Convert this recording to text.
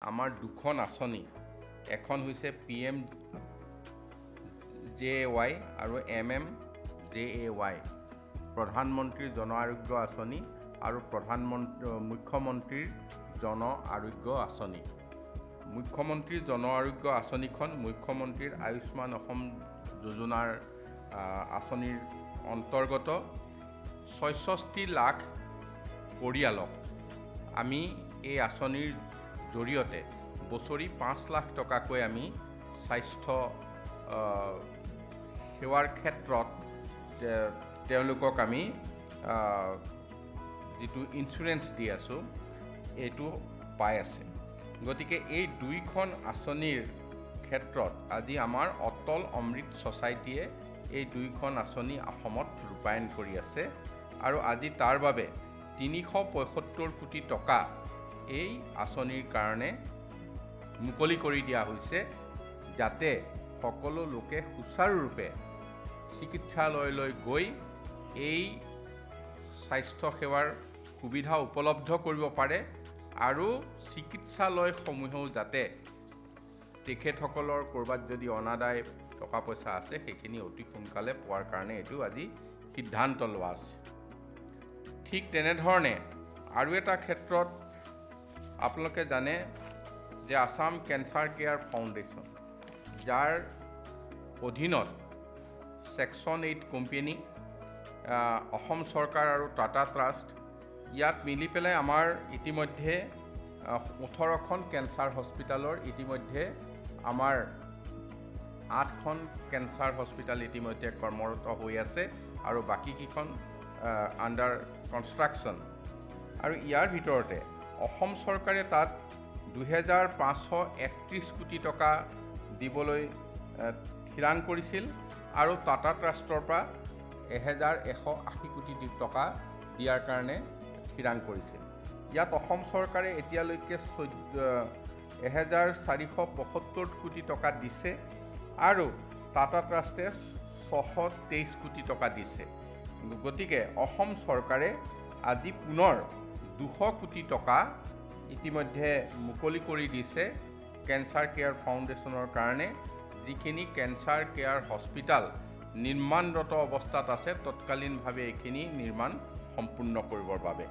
আমাৰ দুখন আঁচনি, এখন হৈছে PMJAY আৰু MMJAY, প্ৰধানমন্ত্ৰীৰ জন আৰোগ্য আঁচনি আৰু মুখ্যমন্ত্ৰীৰ জন আৰোগ্য আঁচনি। মুখ্যমন্ত্ৰীৰ জন আৰোগ্য আঁচনিখন মুখ্যমন্ত্ৰীৰ আয়ুষ্মান অসম যোজনাৰ আঁচনিৰ অন্তৰ্গত ৬৬ লাখ পৰিয়ালক আমি এই আঁচনিৰ জৰিয়তে বছৰি ৫ লাখ টকাকৈ আমি স্বাস্থ্য সেৱাৰ ক্ষেত্ৰত তেওঁলোকক আমি যিটো ইঞ্চুৰেঞ্চ দি আছোঁ এইটো পাই আছে। গতিকে এই দুইখন আঁচনিৰ ক্ষেত্ৰত আজি আমাৰ অটল অমৃত ছ'চাইটিয়ে এই দুইখন আঁচনি অসমত ৰূপায়ণ কৰি আছে আৰু আজি তাৰ বাবে ৩৭৫ কোটি টকা এই আঁচনিৰ কাৰণে মুকলি কৰি দিয়া হৈছে, যাতে সকলো লোকে সুচাৰুৰূপে চিকিৎসালয়লৈ গৈ এই স্বাস্থ্য সেৱাৰ সুবিধা উপলব্ধ কৰিব পাৰে আৰু চিকিৎসালয়সমূহেও যাতে তেখেতসকলৰ ক'ৰবাত যদি অনাদায় টকা পইচা আছে সেইখিনি অতি সোনকালে পোৱাৰ কাৰণে এইটো আজি সিদ্ধান্ত লোৱা আছে। ঠিক তেনেধৰণে আৰু এটা ক্ষেত্ৰত আপোনালোকে জানে যে আসাম কেঞ্চাৰ কেয়াৰ ফাউণ্ডেশ্যন, যাৰ অধীনত ছেকশ্যন 8 কোম্পানী, অসম চৰকাৰ আৰু টাটা ট্ৰাষ্ট, ইয়াত মিলি পেলাই আমাৰ ইতিমধ্যে 18খন কেঞ্চাৰ হস্পিটালৰ ইতিমধ্যে আমাৰ 8খন কেঞ্চাৰ হস্পিটাল ইতিমধ্যে কৰ্মৰত হৈ আছে আৰু বাকীকেইখন আণ্ডাৰ কনষ্ট্ৰাকশ্যন। আৰু ইয়াৰ ভিতৰতে অসম চৰকাৰে তাত ২৫৩১ কোটি টকা দিবলৈ থিৰাং কৰিছিল আৰু টাটা ট্ৰাষ্টৰ পৰা ১১৮০ কোটি টকা দিয়াৰ কাৰণে থিৰাং কৰিছিল। ইয়াত অসম চৰকাৰে এতিয়ালৈকে ১,৪৭৫ কোটি টকা দিছে আৰু টাটা ট্ৰাষ্টে ৬২৩ কোটি টকা দিছে। গতিকে অসম চৰকাৰে আজি পুনৰ ২০০ কোটি টকা ইতিমধ্যে মুকলি কৰি দিছে কেঞ্চাৰ কেয়াৰ ফাউণ্ডেশ্যনৰ কাৰণে, যিখিনি কেঞ্চাৰ কেয়াৰ হস্পিটাল নিৰ্মাণৰত অৱস্থাত আছে তৎকালীনভাৱে এইখিনি নিৰ্মাণ সম্পূৰ্ণ কৰিবৰ বাবে।